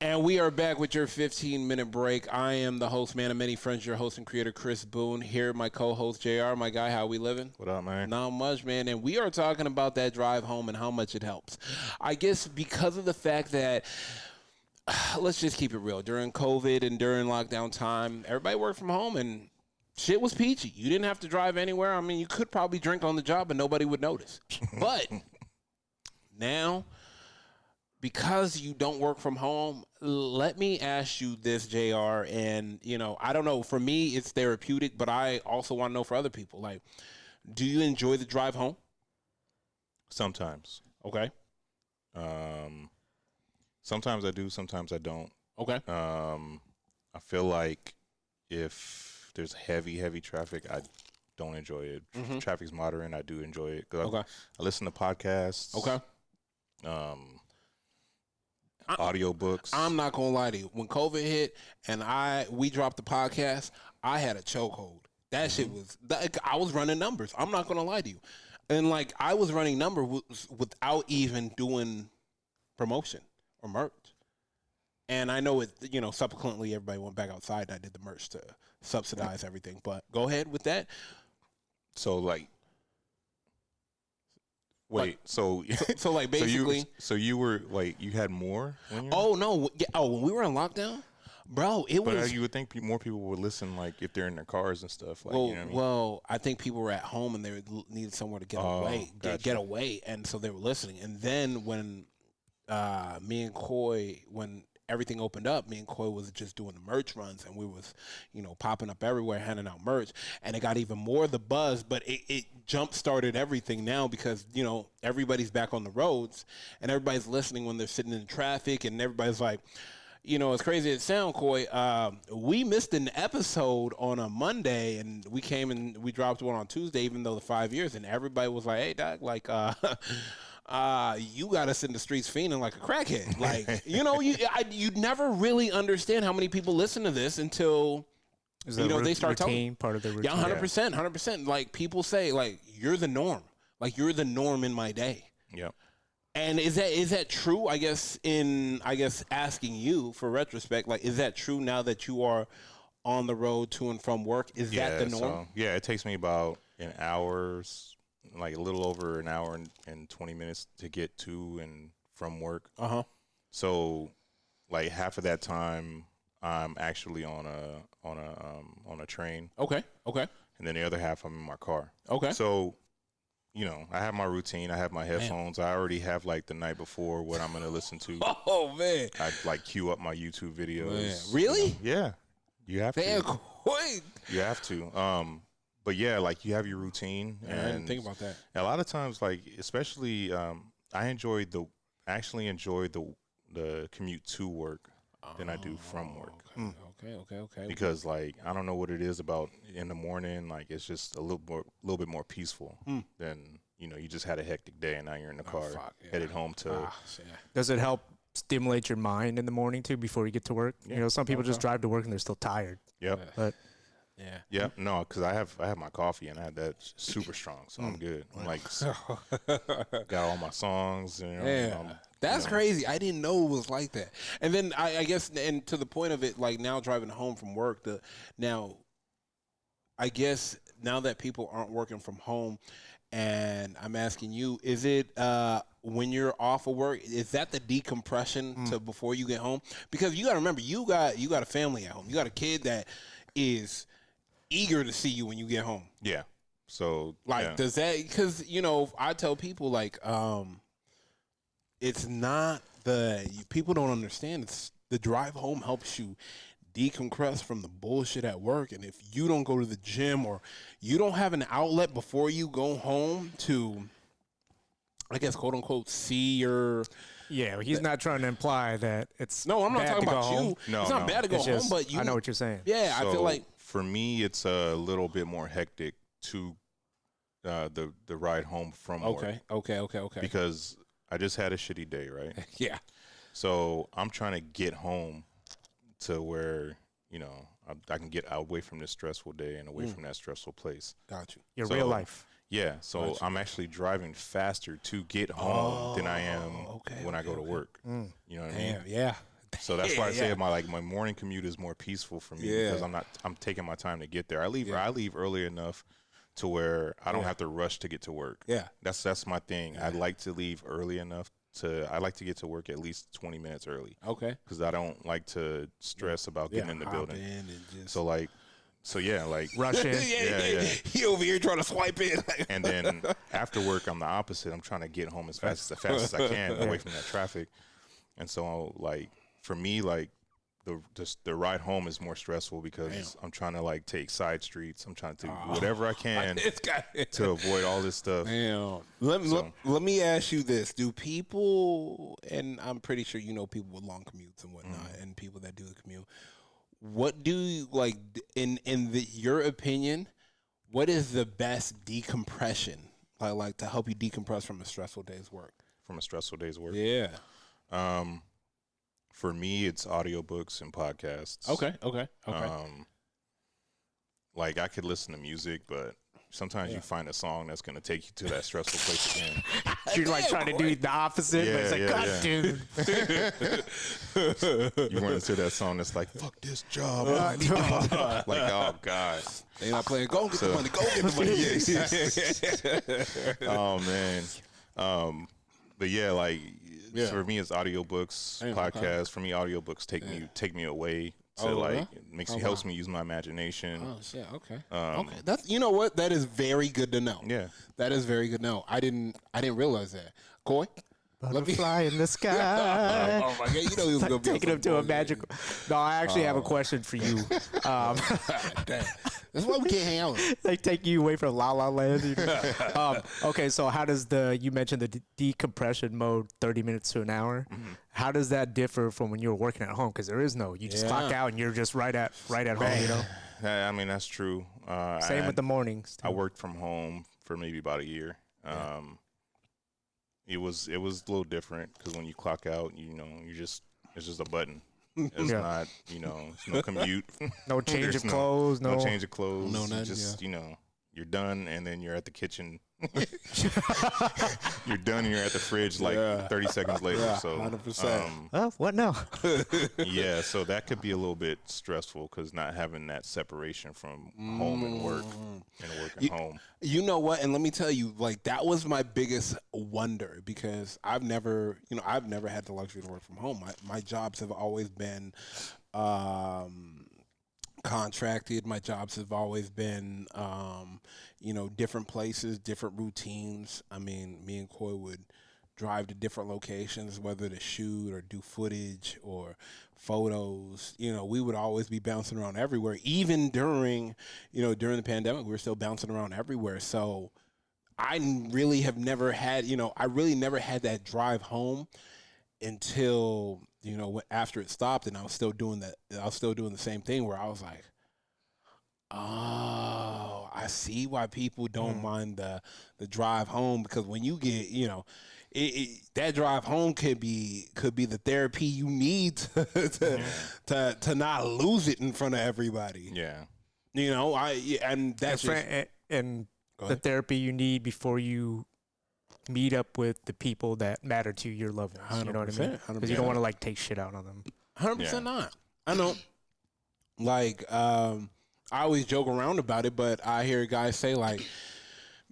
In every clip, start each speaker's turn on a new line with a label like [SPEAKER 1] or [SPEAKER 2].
[SPEAKER 1] And we are back with your 15-minute break. I am the host, man of many friends, your host and creator, Chris Boone. Here, my co-host, JR, my guy. How we living?
[SPEAKER 2] What up, man?
[SPEAKER 1] Not much, man. And we are talking about that drive home and how much it helps. I guess because of the fact that, let's just keep it real. During COVID and during lockdown time, everybody worked from home and shit was peachy. You didn't have to drive anywhere. I mean, you could probably drink on the job and nobody would notice. But now, because you don't work from home, let me ask you this, JR. And, you know, I don't know. For me, it's therapeutic, but I also want to know for other people. Like, do you enjoy the drive home?
[SPEAKER 2] Sometimes.
[SPEAKER 1] Okay.
[SPEAKER 2] Sometimes I do, sometimes I don't.
[SPEAKER 1] Okay.
[SPEAKER 2] I feel like if there's heavy traffic, I don't enjoy it. If traffic's moderate, I do enjoy it. 'Cause
[SPEAKER 1] Okay.
[SPEAKER 2] I listen to podcasts.
[SPEAKER 1] Okay.
[SPEAKER 2] Audiobooks.
[SPEAKER 1] I'm not gonna lie to you. When COVID hit and we dropped the podcast, I had a chokehold. That shit was. I was running numbers. I'm not gonna lie to you, and like I was running numbers without even doing promotion or merch. And I know it. You know, subsequently everybody went back outside. And I did the merch to subsidize everything. But go ahead with that.
[SPEAKER 2] So like, wait. So
[SPEAKER 1] like basically,
[SPEAKER 2] so you were like you had more. When you were,
[SPEAKER 1] oh no, when we were in lockdown, bro, it
[SPEAKER 2] but
[SPEAKER 1] was.
[SPEAKER 2] you would think more people would listen, like if they're in their cars and stuff. Like,
[SPEAKER 1] Well,
[SPEAKER 2] you know what I mean?
[SPEAKER 1] well, I think people were at home and they needed somewhere to get away,
[SPEAKER 2] gotcha.
[SPEAKER 1] get away, and so they were listening. And then when me and Coy, when everything opened up, me and Coy was just doing the merch runs, and we was, you know, popping up everywhere, handing out merch, and it got even more the buzz. But it jump started everything now because, you know, everybody's back on the roads and everybody's listening when they're sitting in traffic, and everybody's like. You know, as crazy as it sounds, Coy, we missed an episode on a Monday, and we came and we dropped one on Tuesday, even though the 5 years, and everybody was like, hey, Doc, like, you got us in the streets fiending like a crackhead. Like, you know, you'd never really understand how many people listen to this until, you know, they start telling.
[SPEAKER 3] Part of the routine.
[SPEAKER 1] Yeah, 100%, 100%. Like, people say, like, you're the norm. Like, you're the norm in my day.
[SPEAKER 2] Yep.
[SPEAKER 1] And is that true? I guess asking you for retrospect, like, is that true now that you are on the road to and from work? Is that the norm?
[SPEAKER 2] So, yeah, it takes me about an hour, like a little over an hour and 20 minutes to get to and from work. So, like half of that time, I'm actually on a train.
[SPEAKER 1] Okay.
[SPEAKER 2] And then the other half, I'm in my car.
[SPEAKER 1] Okay.
[SPEAKER 2] So, you know, I have my routine. I have my headphones. I already have like the night before what I'm going to listen to.
[SPEAKER 1] Oh man.
[SPEAKER 2] I like queue up my YouTube videos.
[SPEAKER 1] Man. Really?
[SPEAKER 2] You know? Yeah. You have
[SPEAKER 1] Damn,
[SPEAKER 2] to.
[SPEAKER 1] quick.
[SPEAKER 2] You have to. But yeah, like you have your routine.
[SPEAKER 1] I didn't think about that.
[SPEAKER 2] A lot of times, like especially, I actually enjoy the commute to work than I do from work.
[SPEAKER 1] Okay.
[SPEAKER 2] Because like I don't know what it is about in the morning, like it's just a little bit more peaceful than, you know, you just had a hectic day and now you're in the car headed home to.
[SPEAKER 3] Does it help stimulate your mind in the morning too before you get to work? You know, some people just drive to work and they're still tired.
[SPEAKER 2] Yep.
[SPEAKER 3] But
[SPEAKER 2] Yep. No, because I have my coffee and I had that super strong, so I'm good. I'm like got all my songs. You know,
[SPEAKER 1] Yeah, that's crazy. I didn't know it was like that. And then I guess, and to the point of it, like now driving home from work, I guess now that people aren't working from home, and I'm asking you, is it when you're off of work, is that the decompression to before you get home? Because you got to remember, you got a family at home. You got a kid that is eager to see you when you get home.
[SPEAKER 2] Yeah. So
[SPEAKER 1] like, does that, because, you know, I tell people like, it's not people don't understand. It's the drive home helps you decompress from the bullshit at work. And if you don't go to the gym or you don't have an outlet before you go home to, I guess, quote unquote, see your.
[SPEAKER 3] Yeah, he's not trying to imply that it's.
[SPEAKER 1] No, I'm not talking about you.
[SPEAKER 2] No,
[SPEAKER 1] it's not bad to go home, but
[SPEAKER 3] I know what you're saying.
[SPEAKER 1] Yeah,
[SPEAKER 2] so
[SPEAKER 1] I feel like
[SPEAKER 2] for me, it's a little bit more hectic to the ride home from work.
[SPEAKER 1] Okay.
[SPEAKER 2] Because I just had a shitty day, right?
[SPEAKER 1] Yeah.
[SPEAKER 2] So I'm trying to get home to where, you know, I can get away from this stressful day and away from that stressful place.
[SPEAKER 1] Got you.
[SPEAKER 3] Your real life.
[SPEAKER 2] Yeah, so I'm actually driving faster to get home than I am when I go to work. You know what I mean?
[SPEAKER 1] Yeah.
[SPEAKER 2] So that's why I say my morning commute is more peaceful for me because I'm taking my time to get there. I leave early enough to where I don't have to rush to get to work.
[SPEAKER 1] Yeah.
[SPEAKER 2] That's my thing. I'd like to leave early enough I like to get to work at least 20 minutes early.
[SPEAKER 1] Okay.
[SPEAKER 2] Because I don't like to stress about getting in the building. So
[SPEAKER 3] rush in.
[SPEAKER 1] He over here trying to swipe in.
[SPEAKER 2] And then after work, I'm the opposite. I'm trying to get home as fast as I can away from that traffic. And so for me, the ride home is more stressful because I'm trying to take side streets. I'm trying to do whatever I can to avoid all this stuff.
[SPEAKER 1] Damn. Let me ask you this: do people, and I'm pretty sure you know people with long commutes and whatnot, and people that do the commute. What do you like in your opinion? What is the best decompression like to help you decompress from a stressful day's work?
[SPEAKER 2] From a stressful day's work,
[SPEAKER 1] yeah.
[SPEAKER 2] For me, it's audiobooks and podcasts.
[SPEAKER 1] Okay.
[SPEAKER 2] I could listen to music, but sometimes you find a song that's going to take you to that stressful place again.
[SPEAKER 3] You're trying to do the opposite, but it's God, dude.
[SPEAKER 2] You run into that song that's like, fuck this job. Oh, God.
[SPEAKER 1] They not playing, go get the money, go get the money.
[SPEAKER 2] Oh, man. But for me, it's audiobooks, podcasts. For me, audiobooks take me away. Helps me use my imagination.
[SPEAKER 1] Oh shit! Okay. That's what that is very good to know.
[SPEAKER 2] Yeah,
[SPEAKER 1] that is very good to know. I didn't realize that. Coy,
[SPEAKER 3] butterfly in the sky.
[SPEAKER 1] Oh my God! You know he was gonna be
[SPEAKER 3] taking him to a magical. No, I actually have a question for you.
[SPEAKER 1] Damn. That's why we can't hang out.
[SPEAKER 3] Take you away from La La Land. Okay, so how does you mentioned the decompression mode, 30 minutes to an hour. Mm-hmm. How does that differ from when you were working at home? Because there is you just clock out and you're just right at home.
[SPEAKER 2] I mean, that's true.
[SPEAKER 3] Same with the mornings.
[SPEAKER 2] I worked from home for maybe about a year. It was a little different because when you clock out, it's just a button. It's not, it's no commute.
[SPEAKER 3] No change of clothes.
[SPEAKER 2] No change of clothes.
[SPEAKER 1] No nothing.
[SPEAKER 2] Just, you're done and then you're at the kitchen. You're done and you're at the fridge 30 seconds later.
[SPEAKER 1] Yeah,
[SPEAKER 2] so
[SPEAKER 1] 100%.
[SPEAKER 3] What now?
[SPEAKER 2] Yeah, so that could be a little bit stressful because not having that separation from home and work and work and home.
[SPEAKER 1] You know what? And let me tell you, that was my biggest wonder because I've never had the luxury to work from home. My jobs have always been contracted. My jobs have always been, different places, different routines. I mean, me and Coy would drive to different locations, whether to shoot or do footage or photos. We would always be bouncing around everywhere. Even during the pandemic, we were still bouncing around everywhere. So I really have never had, I really never had that drive home until, after it stopped and I was still doing the same thing where I was like, oh, I see why people don't mind the drive home because when you get, that drive home could be the therapy you need to not lose it in front of everybody.
[SPEAKER 2] Yeah.
[SPEAKER 1] And that's
[SPEAKER 3] and the therapy you need before you meet up with the people that matter to your loved ones. You know what I mean? Because you don't want to take shit out on them.
[SPEAKER 1] 100% not. I know. I always joke around about it, but I hear guys say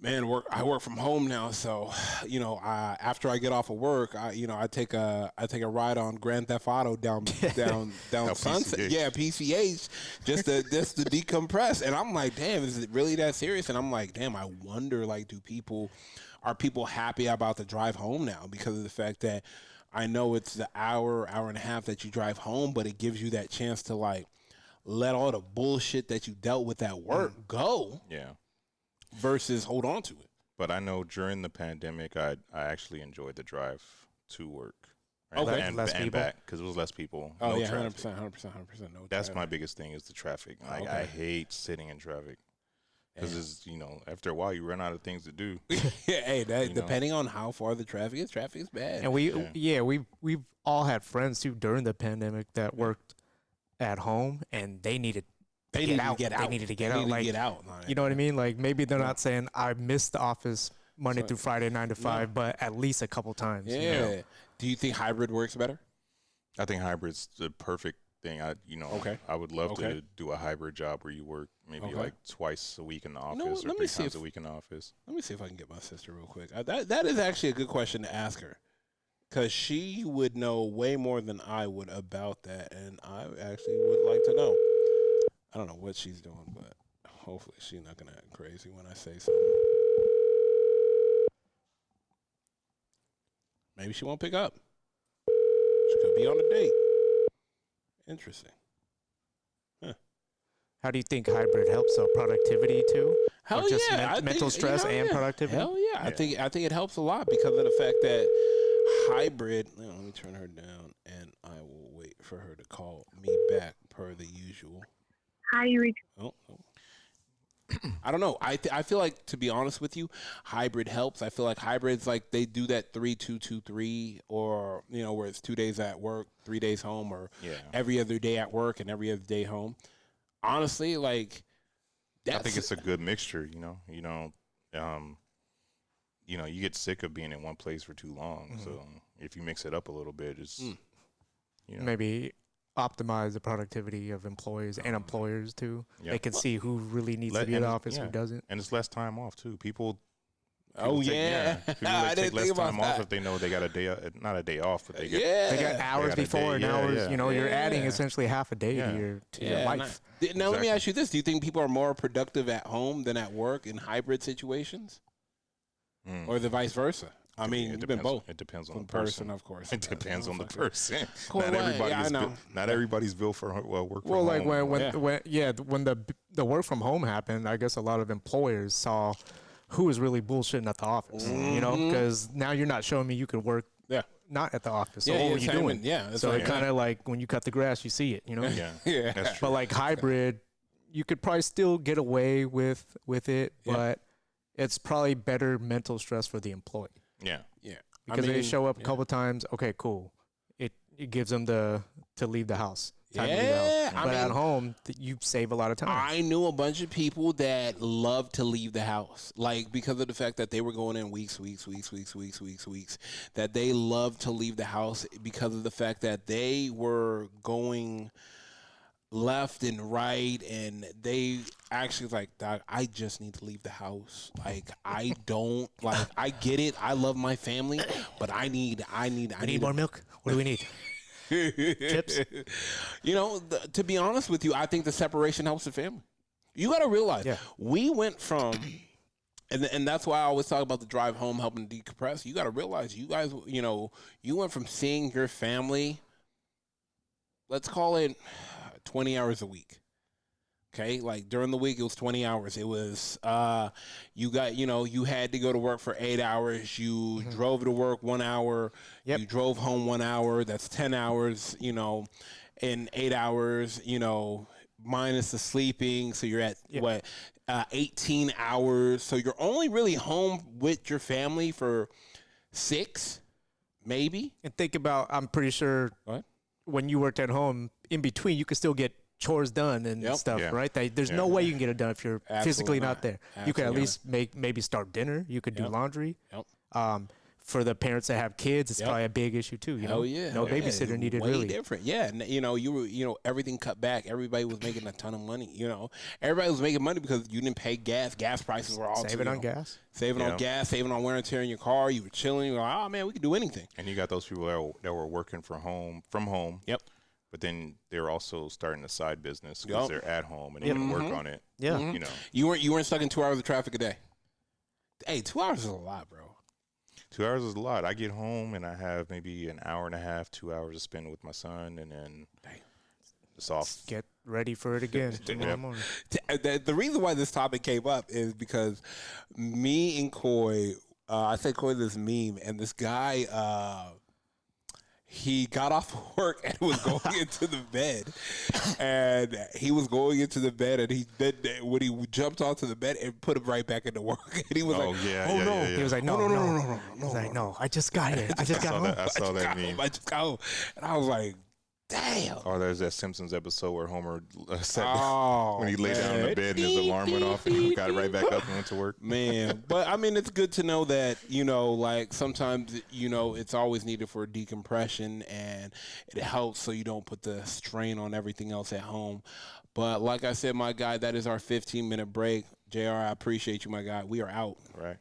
[SPEAKER 1] man, I work from home now, so after I get off of work, I take a ride on Grand Theft Auto down Sunset,
[SPEAKER 2] PCH.
[SPEAKER 1] PCH, just to decompress. And I'm like, damn, is it really that serious? And I'm like, damn, I wonder, are people happy about the drive home now because of the fact that I know it's the hour and a half that you drive home, but it gives you that chance to let all the bullshit that you dealt with at work go.
[SPEAKER 2] Yeah.
[SPEAKER 1] Versus hold on to it.
[SPEAKER 2] But I know during the pandemic, I actually enjoyed the drive to work. Right?
[SPEAKER 1] Okay.
[SPEAKER 2] And back because it was less people.
[SPEAKER 1] Oh,
[SPEAKER 2] no
[SPEAKER 1] yeah,
[SPEAKER 2] traffic.
[SPEAKER 1] 100%. No
[SPEAKER 2] That's
[SPEAKER 1] traffic.
[SPEAKER 2] my biggest thing is the traffic.
[SPEAKER 1] Okay.
[SPEAKER 2] I hate sitting in traffic. Because it's, after a while you run out of things to do.
[SPEAKER 1] Hey, depending on how far the traffic is bad.
[SPEAKER 3] And we've all had friends too during the pandemic that worked at home and they needed to get out. They needed to get out. You know what I mean? Maybe they're not saying I missed the office Monday through Friday 9 to 5, but at least a couple times.
[SPEAKER 1] Yeah. Do you think hybrid works better?
[SPEAKER 2] I think hybrid's the perfect thing. I would love to do a hybrid job where you work maybe like twice a week in the office or 3 times a week in the office.
[SPEAKER 1] Let me see if I can get my sister real quick. That is actually a good question to ask her, because she would know way more than I would about that, and I actually would like to know. I don't know what she's doing, but hopefully she's not gonna act crazy when I say something. Maybe she won't pick up. She could be on a date. Interesting. Huh.
[SPEAKER 3] How do you think hybrid helps? So productivity too?
[SPEAKER 1] Hell
[SPEAKER 3] or just
[SPEAKER 1] yeah.
[SPEAKER 3] mental stress and productivity?
[SPEAKER 1] Hell yeah. I think it helps a lot because of the fact that hybrid. Let me turn her down, and I will wait for her to call me back per the usual.
[SPEAKER 4] Hi, you reach.
[SPEAKER 1] Oh. I don't know. I feel like, to be honest with you, hybrid helps. I feel like hybrids, like, they do that 3-2-2-3, or where it's 2 days at work, 3 days home, or every other day at work and every other day home. Honestly, like,
[SPEAKER 2] I think it's a good mixture. You get sick of being in one place for too long. Mm-hmm. So if you mix it up a little bit, it's
[SPEAKER 3] maybe optimize the productivity of employees and employers too. Yep. They can see who really needs to be in the office, who doesn't.
[SPEAKER 2] And it's less time off too. People
[SPEAKER 1] take,
[SPEAKER 2] people take less time off if they know they got a day, not a day off, but they got
[SPEAKER 3] hours before and hours. You're adding essentially half a day to your life.
[SPEAKER 1] Now let me ask you this: do you think people are more productive at home than at work in hybrid situations, or the vice versa? I mean, you've been both.
[SPEAKER 2] It depends on the person,
[SPEAKER 1] of course.
[SPEAKER 2] It depends on the person.
[SPEAKER 1] Cool,
[SPEAKER 2] not everybody's built for work from home.
[SPEAKER 3] Well, like when the work from home happened, I guess a lot of employers saw who was really bullshitting at the office. Because now you're not showing me you could work. Not at the office. So what were you doing? So it kind of like when you cut the grass, you see it.
[SPEAKER 2] Yeah. That's true.
[SPEAKER 3] But like hybrid, you could probably still get away with it, but it's probably better mental stress for the employee.
[SPEAKER 2] Yeah.
[SPEAKER 3] Because they show up a couple of times. Okay, cool. It gives them to leave the house. But at home, you save a lot of time.
[SPEAKER 1] I knew a bunch of people that loved to leave the house, like, because of the fact that they were going in weeks, that they loved to leave the house because of the fact that they were going left and right, and they actually was like, Doc, I just need to leave the house. Like, I don't, like, I get it. I love my family, but I need
[SPEAKER 3] more milk. What do we need? Chips.
[SPEAKER 1] To be honest with you, I think the separation helps the family. You got to realize, we went from, and that's why I always talk about the drive home helping decompress. You got to realize, you guys, you went from seeing your family, let's call it 20 hours a week. Okay, like during the week it was 20 hours. It was you had to go to work for 8 hours. You drove to work 1 hour. You drove home 1 hour. That's 10 hours. In 8 hours. Minus the sleeping. So you're at 18 hours. So you're only really home with your family for 6, maybe.
[SPEAKER 3] And think about, I'm pretty sure when you worked at home, in between you could still get chores done and stuff, right? There's no way you can get it done if you're physically not there. You could at least maybe start dinner. You could do laundry. For the parents that have kids, it's probably a big issue too. No babysitter needed.
[SPEAKER 1] Way
[SPEAKER 3] really
[SPEAKER 1] different. And you were everything cut back. Everybody was making a ton of money. Everybody was making money because you didn't pay gas. Gas prices were all
[SPEAKER 3] saving on gas,
[SPEAKER 1] saving on wear and tear in your car. You were chilling. You were like, oh man, we could do anything.
[SPEAKER 2] And you got those people that were working from home.
[SPEAKER 1] Yep.
[SPEAKER 2] But then they're also starting a side business because they're at home and they can work on it.
[SPEAKER 3] Yeah.
[SPEAKER 1] You weren't stuck in 2 hours of traffic a day. Hey, 2 hours is a lot, bro.
[SPEAKER 2] 2 hours is a lot. I get home and I have maybe an hour and a half, 2 hours to spend with my son, and then it's off.
[SPEAKER 3] Get ready for it again tomorrow morning.
[SPEAKER 1] The reason why this topic came up is because me and Coy, I said Coy this meme, and this guy, he got off of work and was going into the bed, and he was going into the bed, and when he jumped onto the bed and put him right back into work, and he was
[SPEAKER 3] no. He was like, no. He's like, no, I just got here. I just got home.
[SPEAKER 2] I saw that meme.
[SPEAKER 1] I just got home, and I was like, Damn.
[SPEAKER 2] Or there's that Simpsons episode where Homer sat
[SPEAKER 1] Oh,
[SPEAKER 2] when he lay down in the bed and his alarm went off and he got right back up and went to work.
[SPEAKER 1] Man, but I mean, it's good to know that, like sometimes, it's always needed for decompression and it helps so you don't put the strain on everything else at home. But like I said, my guy, that is our 15-minute break. JR, I appreciate you, my guy. We are out.
[SPEAKER 2] Right.